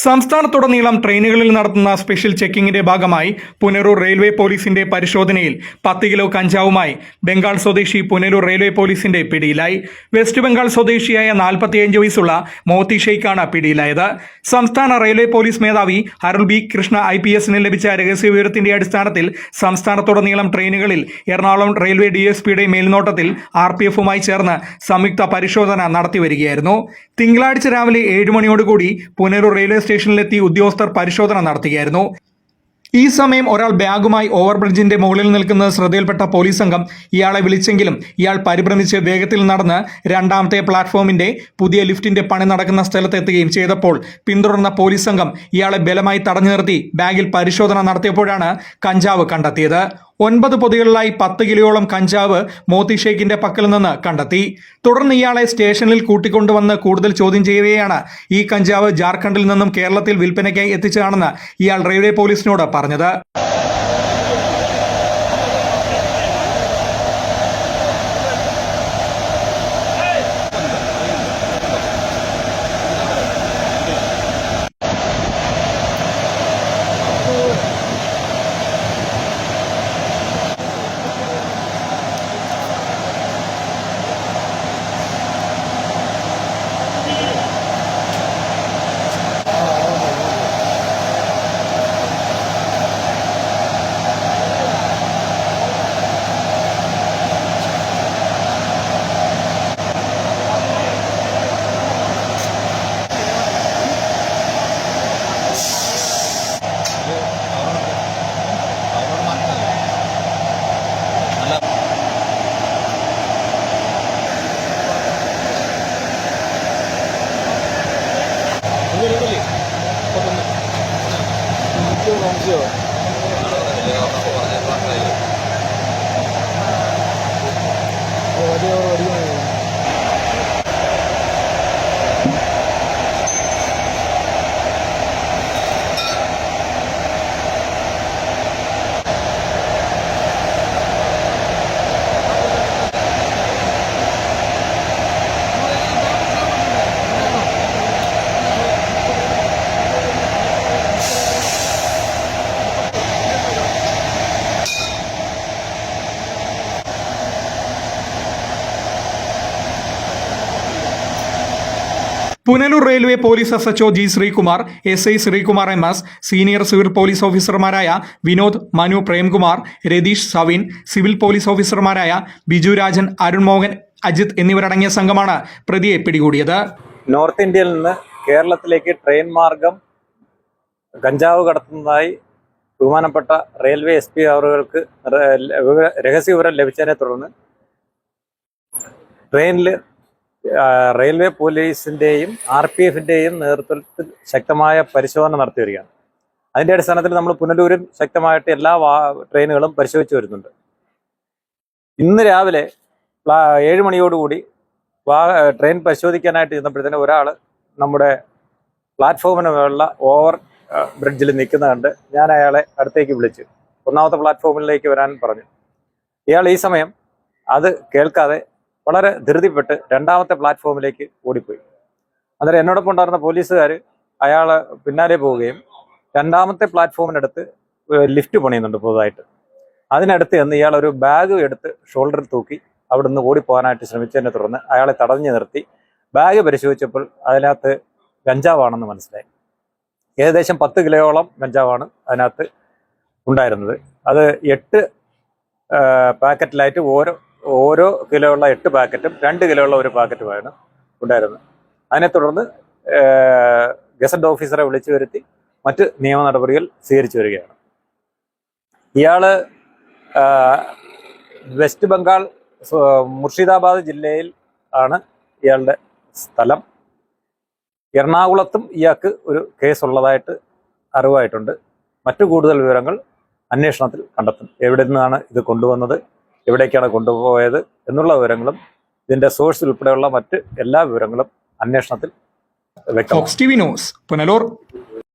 സംസ്ഥാനത്തുടനീളം ട്രെയിനുകളിൽ നടത്തുന്ന സ്പെഷ്യൽ ചെക്കിങ്ങിന്റെ ഭാഗമായി പുനലൂർ റെയിൽവേ പോലീസിന്റെ പരിശോധനയിൽ 10 കിലോ കഞ്ചാവുമായി ബംഗാൾ സ്വദേശി പുനലൂർ റെയിൽവേ പോലീസിന്റെ പിടിയിലായി. വെസ്റ്റ് ബംഗാൾ സ്വദേശിയായ 45 വയസ്സുള്ള മോത്തി ഷെയ്ഖാണ് പിടിയിലായത്. സംസ്ഥാന റെയിൽവേ പോലീസ് മേധാവി അരുൾ ബി കൃഷ്ണ IPSന് ലഭിച്ച രഹസ്യ വിവരത്തിന്റെ അടിസ്ഥാനത്തിൽ സംസ്ഥാനത്തുടനീളം ട്രെയിനുകളിൽ എറണാകുളം റെയിൽവേ DSPയുടെ മേൽനോട്ടത്തിൽ RPFുമായി ചേർന്ന് സംയുക്ത പരിശോധന നടത്തിവരികയായിരുന്നു. തിങ്കളാഴ്ച രാവിലെ 7 മണിയോടുകൂടി പുനലൂർ റെയിൽവേ സ്റ്റേഷനിലെത്തി ഉദ്യോഗസ്ഥർ പരിശോധന നടത്തുകയായിരുന്നു. ഈ സമയം ഒരാൾ ബാഗുമായി ഓവർബ്രിഡ്ജിന്റെ മുകളിൽ നിൽക്കുന്നത് ശ്രദ്ധയിൽപ്പെട്ട പോലീസ് സംഘം ഇയാളെ വിളിച്ചെങ്കിലും ഇയാൾ പരിഭ്രമിച്ച് വേഗത്തിൽ നടന്ന് രണ്ടാമത്തെ പ്ലാറ്റ്ഫോമിന്റെ പുതിയ ലിഫ്റ്റിന്റെ പണി നടക്കുന്ന സ്ഥലത്തെത്തുകയും ചെയ്തപ്പോൾ പിന്തുടർന്ന പോലീസ് സംഘം ഇയാളെ ബലമായി തടഞ്ഞു നിർത്തി ബാഗിൽ പരിശോധന നടത്തിയപ്പോഴാണ് കഞ്ചാവ് കണ്ടെത്തിയത്. 9 പൊതികളിലായി 10 കിലോയോളം കഞ്ചാവ് മോത്തി ഷെയ്ഖിന്റെ പക്കൽ നിന്ന് കണ്ടെത്തി. തുടർന്ന് ഇയാളെ സ്റ്റേഷനിൽ കൂട്ടിക്കൊണ്ടുവന്ന് കൂടുതൽ ചോദ്യം ചെയ്യവെയാണ് ഈ കഞ്ചാവ് ജാർഖണ്ഡിൽ നിന്നും കേരളത്തിൽ വിൽപ്പനയ്ക്കായി എത്തിച്ചതാണെന്ന് ഇയാൾ റെയിൽവേ പോലീസിനോട് പറഞ്ഞത്. Punalur railway police SHO G Sreekumar, SI Sreekumar MS, senior civil police ഓഫീസർമാരായ വിനോദ്, മനു, പ്രേംകുമാർ, രതീഷ്, സവിൻ, സിവിൽ പോലീസ് ഓഫീസർമാരായ ബിജു രാജൻ, അരുൺ മോഹൻ, അജിത് എന്നിവരടങ്ങിയ സംഘമാണ് പ്രതിയെ പിടികൂടിയത്. നോർത്ത് ഇന്ത്യയിൽ നിന്ന് കേരളത്തിലേക്ക് ട്രെയിൻ മാർഗം കഞ്ചാവ് കടത്തുന്നതായി ബഹുമാനപ്പെട്ട റെയിൽവേ SP അവർക്ക് രഹസ്യ വിവരം ലഭിച്ചതിനെ തുടർന്ന് ട്രെയിനിൽ റെയിൽവേ പോലീസിന്റെയും RPFന്റെയും നേതൃത്വത്തിൽ ശക്തമായ പരിശോധന നടത്തി വരികയാണ്. അതിന്റെ അടിസ്ഥാനത്തിൽ നമ്മൾ പുനലൂരിൽ ശക്തമായിട്ട് എല്ലാ ട്രെയിനുകളും പരിശോധിച്ചു വരുന്നുണ്ട്. ഇന്ന് രാവിലെ 7 മണിയോടുകൂടി ട്രെയിൻ പരിശോധിക്കാനായിട്ട് ചെന്നപ്പോഴത്തേന് ഒരാൾ നമ്മുടെ പ്ലാറ്റ്ഫോമിന് മുകളിലുള്ള ഓവർ ബ്രിഡ്ജിൽ നിൽക്കുന്ന കണ്ട് ഞാൻ അയാളെ അടുത്തേക്ക് വിളിച്ചു 1ാമത്തെ പ്ലാറ്റ്ഫോമിലേക്ക് വരാൻ പറഞ്ഞു. ഇയാൾ ഈ സമയം അത് കേൾക്കാതെ വളരെ ധൃതിപ്പെട്ട് 2ാമത്തെ പ്ലാറ്റ്ഫോമിലേക്ക് ഓടിപ്പോയി. അന്നേരം എന്നോടൊപ്പം ഉണ്ടായിരുന്ന പോലീസുകാർ അയാളെ പിന്നാലെ പോവുകയും 2ാമത്തെ പ്ലാറ്റ്ഫോമിനടുത്ത് ലിഫ്റ്റ് പണിയുന്നുണ്ട് പുതുതായിട്ട്. അതിനടുത്ത് നിന്ന് ഇയാൾ ഒരു ബാഗ് എടുത്ത് ഷോൾഡറിൽ തൂക്കി അവിടെ നിന്ന് ഓടിപ്പോകാനായിട്ട് ശ്രമിച്ചതിനെ തുടർന്ന് അയാളെ തടഞ്ഞു നിർത്തി ബാഗ് പരിശോധിച്ചപ്പോൾ അതിനകത്ത് ഗഞ്ചാവാണെന്ന് മനസ്സിലായി. ഏകദേശം 10 കിലോയോളം ഗഞ്ചാവാണ് അതിനകത്ത് ഉണ്ടായിരുന്നത്. അത് 8 പാക്കറ്റിലായിട്ട് ഓരോ കിലോ ഉള്ള 8 പാക്കറ്റും 2 കിലോ ഉള്ള 1 പാക്കറ്റുമാണ് ഉണ്ടായിരുന്നത്. അതിനെ തുടർന്ന് ഗസറ്റ് ഓഫീസറെ വിളിച്ചു വരുത്തി മറ്റ് നിയമ നടപടികൾ സ്വീകരിച്ചു വരികയാണ്. ഇയാള് വെസ്റ്റ് ബംഗാൾ മുർഷിദാബാദ് ജില്ലയിൽ ആണ് ഇയാളുടെ സ്ഥലം. എറണാകുളത്തും ഇയാൾക്ക് ഒരു കേസുള്ളതായിട്ട് അറിവായിട്ടുണ്ട്. മറ്റു കൂടുതൽ വിവരങ്ങൾ അന്വേഷണത്തിൽ കണ്ടെത്തും. എവിടെ നിന്നാണ് ഇത് കൊണ്ടുവന്നത്, എവിടേക്കാണ് കൊണ്ടുപോയത് എന്നുള്ള വിവരങ്ങളും ഇതിന്റെ സോഴ്സ് ഉൾപ്പെടെയുള്ള മറ്റ് എല്ലാ വിവരങ്ങളും അന്വേഷണത്തിൽ വ്യക്തമാക്കും. Fox TV news, Punalur.